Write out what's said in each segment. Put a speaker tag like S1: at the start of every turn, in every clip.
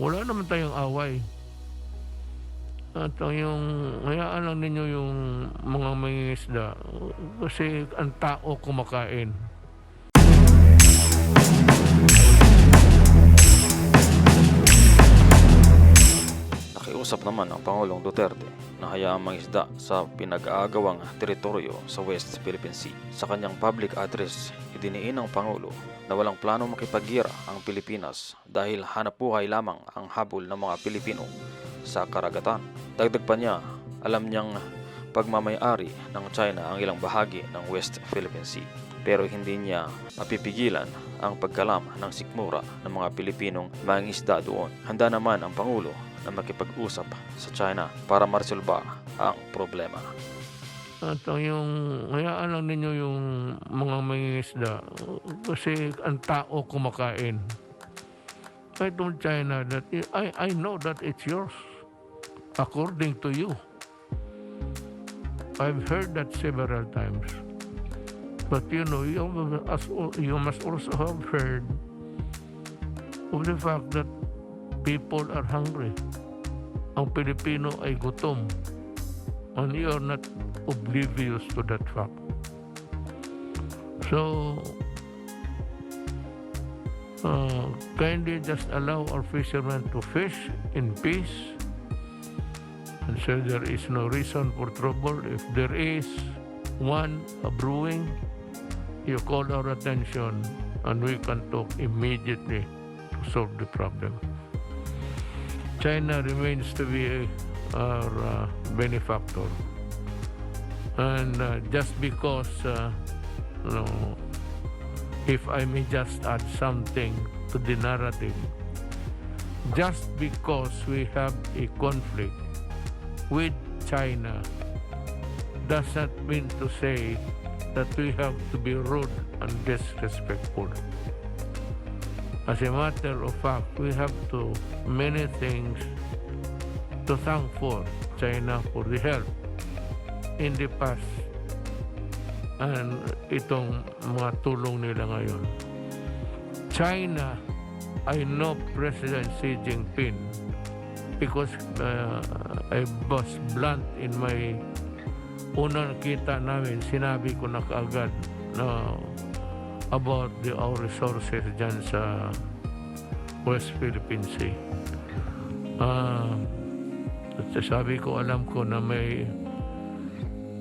S1: Wala naman tayong away. At yung hayaan lang ninyo yung mga mangingisda kasi ang tao kumakain.
S2: Nakiusap naman ang Pangulong Duterte na hayaang mangisda sa pinag-aagawang teritoryo sa West Philippine Sea. Sa kanyang public address, idiniin ng Pangulo na walang plano makipag-GYERA ang Pilipinas dahil hanap buhay lamang ang habol ng mga Pilipino sa karagatan. Dagdag pa niya, alam niyang pagmamay-ari ng China ang ilang bahagi ng West Philippine Sea, pero hindi niya mapipigilan ang pagkalam ng sikmura ng mga Pilipinong mangingisda doon. Handa naman ang Pangulo na makipag-usap sa China para maresolba ang problema.
S1: At yung hayaan lang ninyo yung mga mangingisda kasi ang tao kumakain. I told China that I know that it's yours according to you. I've heard that several times. But you know, you must also have heard of the fact that people are hungry. Ang Pilipino ay gutom. And you are not oblivious to that fact. So, kindly just allow our fishermen to fish in peace. And so there is no reason for trouble. If there is one brewing, you call our attention and we can talk immediately to solve the problem. China remains to be our benefactor. And just because, if I may just add something to the narrative, just because we have a conflict with China does not mean to say that we have to be rude and disrespectful. As a matter of fact, we have many things to thank for China for the help in the past and itong mga tulong nila ngayon. China, I know President Xi Jinping because I was blunt in my unang kita namin, sinabi ko na kaagad na about our resources dyan sa West Philippine Sea. Sabi ko, alam ko na may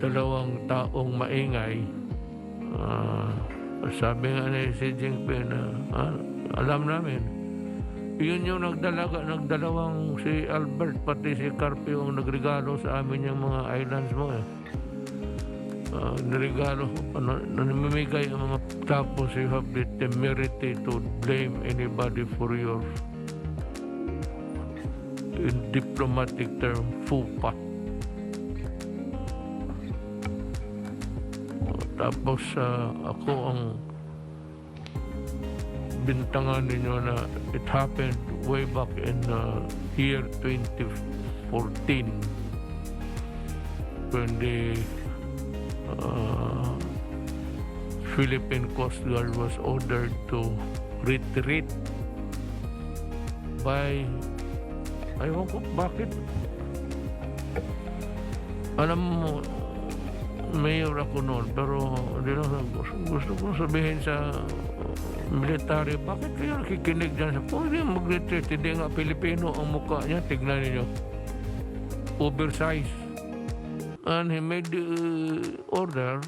S1: dalawang taong maingay. Sabi nga ni Xi Jinping na alam namin. Yun yung nagdalawang si Albert pati si Carpio ang nagregalo sa amin yung mga islands mo eh. Nirigalo, namimigay ang mga tapos you have the temerity to blame anybody for your in diplomatic term, fupa. Tapos ako ang bintangan ninyo na it happened way back in year 2014 when the Philippine Coast Guard was ordered to retreat by ayaw ko bakit alam mo mayor ako noon pero hindi lang gusto ko sabihin sa military bakit kayo nakikinig dyan sa pwede mag-retreat hindi nga Pilipino ang mukha niya tignan niyo oversized. And he made the order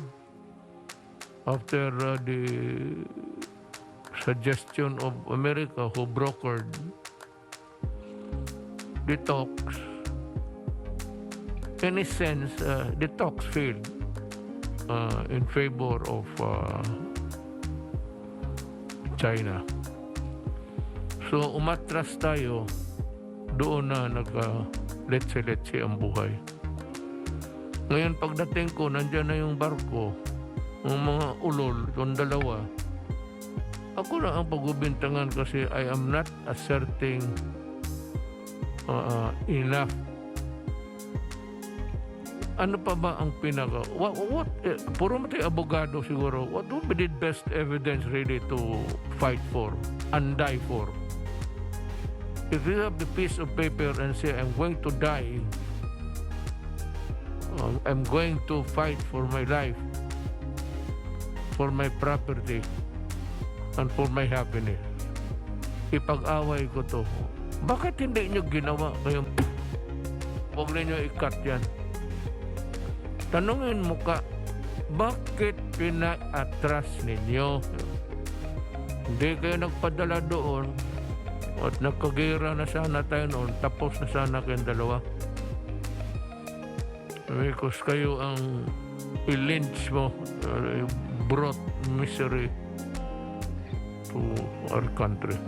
S1: after the suggestion of America who brokered the talks. In a sense, the talks failed in favor of China. So umatras tayo doon na nagka-letse-letse ang buhay. Ngayon pagdating ko, nandyan na yung barko, yung mga ulol, yung dalawa. Ako na ang pagbibintangan kasi I am not asserting enough. Ano pa ba ang pinaka? Puro matay abogado siguro. What would be the best evidence really to fight for and die for? If you have the piece of paper and say, I'm going to die, I'm going to fight for my life, for my property, and for my happiness, ipag-away ko to. Bakit hindi nyo ginawa? Huwag ninyo i-cut yan. Tanungin mo ka, bakit pina-atras ninyo? Hindi kayo nagpadala doon at nagkagera na sana tayo noon, tapos na sana kayong dalawa. Because kayo ang i-lynch mo, brought misery to our country.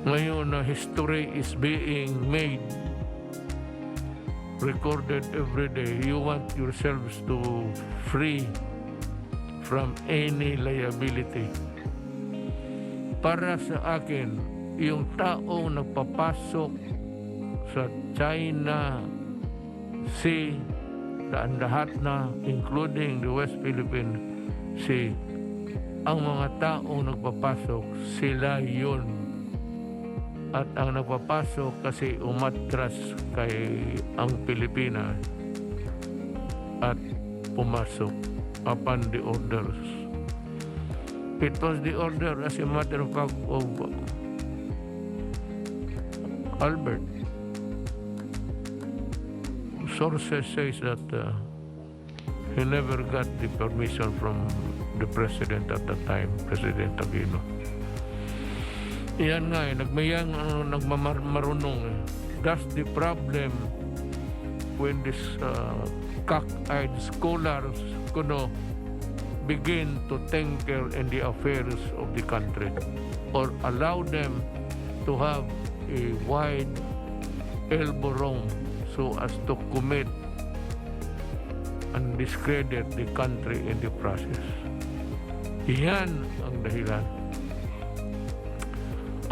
S1: Ngayon na history is being made, recorded every day. You want yourselves to free from any liability. Para sa akin, yung taong nagpapasok sa China Sea, lahat na, including the West Philippine Sea, ang mga taong nagpapasok, sila yun. At ang nagpapasok kasi umatras kay ang Pilipinas at pumasok upon the orders. It was the order, as a matter of fact, of Albert. Sources says that he never got the permission from the president at that time, President Aquino. Yan nga nagmayang nagmamarunong. That's the problem when this cock-eyed scholars begin to tinker in the affairs of the country or allow them to have a wide elbow room so as to commit and discredit the country in the process. Yan ang dahilan.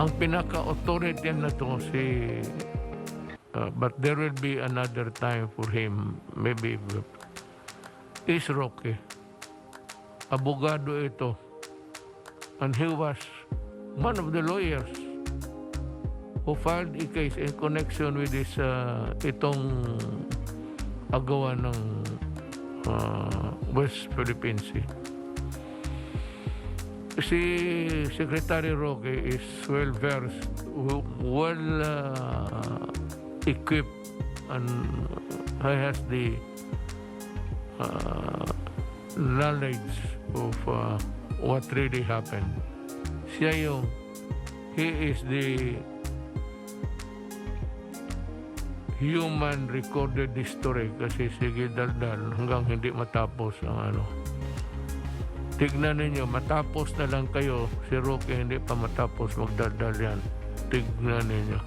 S1: Ang pinaka-authority na to si but there will be another time for him, maybe, is Roque. Abogado ito, and he was one of the lawyers who filed a case in connection with this itong agawan ng West Philippine Sea. Si Secretary Roque is well-versed, equipped, and he has the knowledge of what really happened. Siya yung, he is the human recorded history kasi sige daldal hanggang hindi matapos ang ano. Tignan ninyo, matapos na lang kayo, si Roque hindi pa matapos magdaldal yan. Tignan ninyo.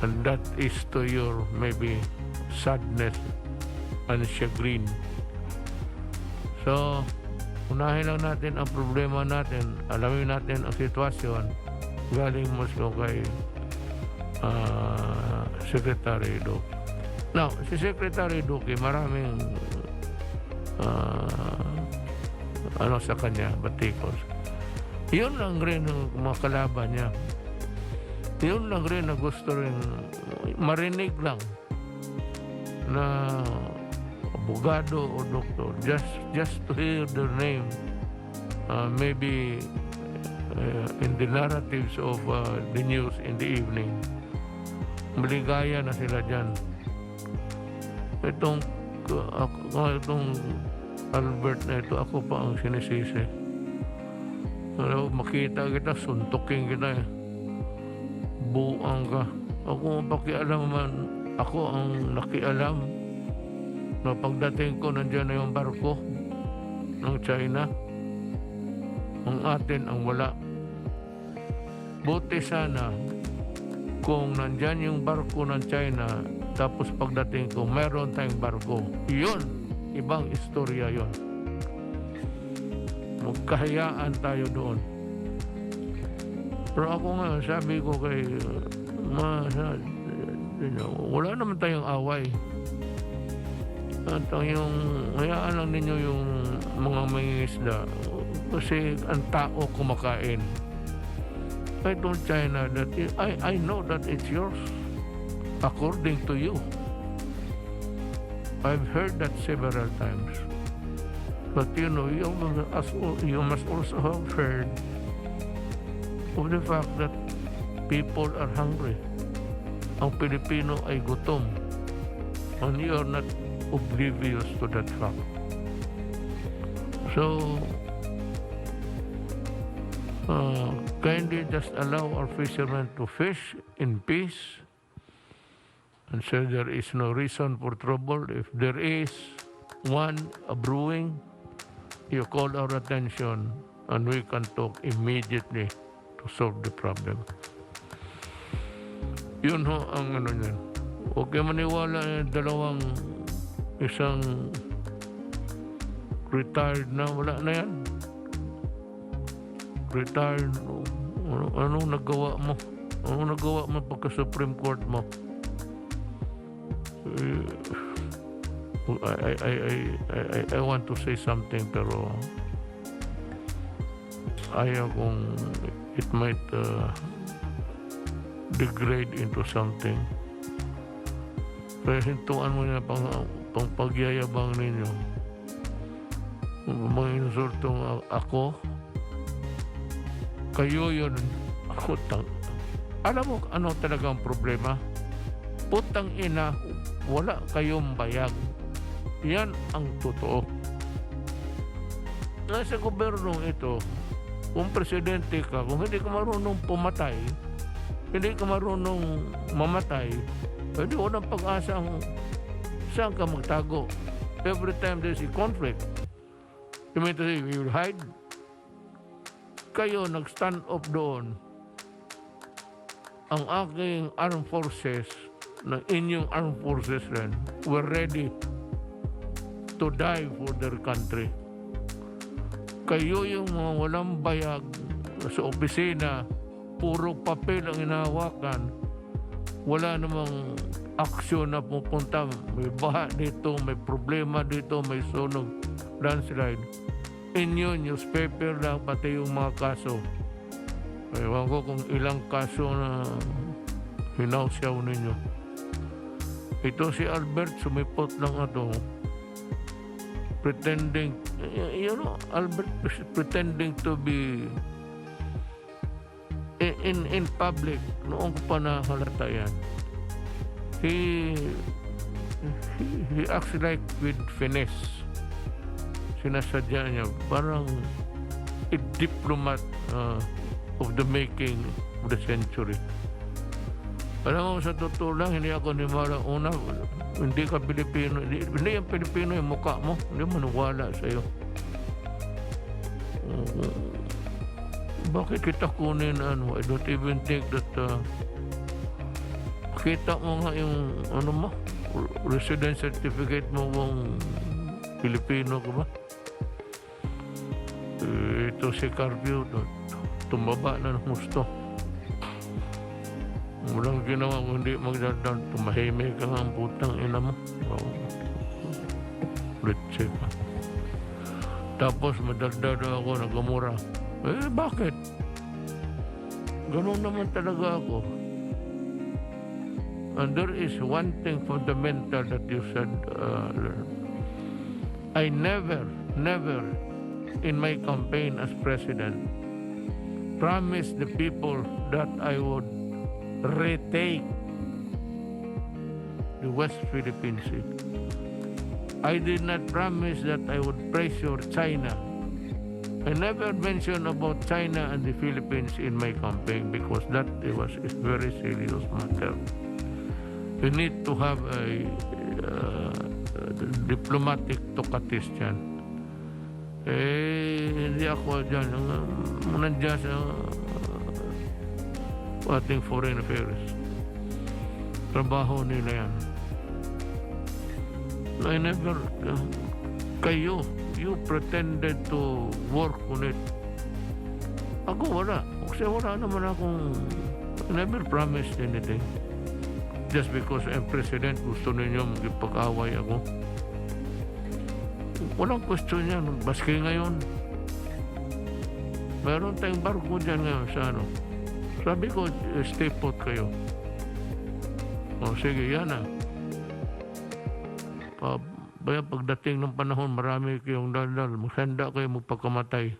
S1: And that is to your maybe sadness and chagrin. So, unahin lang natin ang problema natin, alamin natin ang sitwasyon, galing mismo kay Secretary Duque. Now, si Secretary Duque, maraming sa kanya, batikos. Yun lang rin ang mga kalaban niya. Yun lang rin na gusto rin marinig lang na abogado o doktor, just to hear their name, maybe in the narratives of the news in the evening. Maligaya na sila dyan. Itong Albert na ito, ako pa ang sinisisi. Makita kita, suntukin kita eh. Buang ka. Ako ang pakialam man, ako ang nakialam na pagdating ko nandiyan na yung barko ng China. Ang atin ang wala. Buti sana kung nandyan yung barko ng China, tapos pagdating ko meron tayong barko. Yun, ibang istorya yon. Magkahayaan tayo doon. Pero ako nga, sabi ko kay wala naman tayong away. At yung hayaan lang ninyo yung mga mangingisda kasi ang tao kumakain. I told China that I know that it's yours, according to you. I've heard that several times. But you know, you must also have heard of the fact that people are hungry. Ang Pilipino ay gutom. And you are not oblivious to that fact. So, kindly just allow our fishermen to fish in peace, and so there is no reason for trouble. If there is one brewing, you call our attention and we can talk immediately to solve the problem. Yun ho ang ano yan. Huwag kayo maniwala yung isang retired na, wala na yan. Retired, anong nagawa mo? Anong nagawa mo pagka Supreme Court mo? I want to say something pero ayaw kung it might degrade into something. Kaya hintuan mo na pang pagyayabang ninyo. Mga insultong ako, kayo yun, ako alam mo ano talagang problema? Putang ina, wala kayong bayag. Yan ang totoo. Nasa gobyernong ito, kung presidente ka, kung hindi ka marunong pumatay, hindi ka marunong mamatay, hindi walang pag-asa saan ka magtago. Every time there's a conflict, you mean to say, you will hide? Kayo nag-stand up doon. Ang aking armed forces, ng inyong armed forces rin, were ready to die for their country. Kayo yung mga walang bayag sa opisina, puro papel ang inahawakan, wala namang aksyon na pupunta. May baha dito, may problema dito, may sunog, landslide. Inyo, newspaper lang, pati yung mga kaso. Ewan ko kung ilang kaso na hinausyaw ninyo. Ito si Albert, sumipot lang ito. Pretending, you know, Albert is pretending to be in public. Noong ko pa nahalata yan. He acts like with finesse. Sinasadya niya, parang a diplomat of the making of the century. Alam mo, sa totoo lang, hindi ako nimala. Una, hindi ka Pilipino. Hindi yung Pilipino yung mukha mo. Hindi maniwala sa'yo. Bakit kita kunin, ano? I don't even think that kita mo nga yung, ano mo, resident certificate mo kung Pilipino ka ba? Ito si Carpio, tumaba na ng gusto. Walang ginawa kung hindi magdadaan, tumahimik ka nga ang putang ina mo. Ritse ka. Tapos madagdada ako, nagamura. Bakit? Ganun naman talaga ako. And there is one thing fundamental that you said, I never in my campaign as president promised the people that I would retake the West Philippine Sea. I did not promise that I would pressure China. I never mentioned about China and the Philippines in my campaign because that was a very serious matter. You need to have a diplomatic tokatis dyan. Hindi ako dyan. Nandiyan sa ating foreign affairs. Trabaho nila yan. I never, you pretended to work on it. Ako wala. Kasi wala naman akong, I never promised anything. Just because I'm president, gusto ninyo magpag-away ako. Walang question yan. Baski ngayon. Meron tayong barko dyan ngayon sa ano. Sabi ko, stay put kayo. O sige, yan na. Pagdating ng panahon, marami kayong daldal. Maghanda kayo magpagkamatay.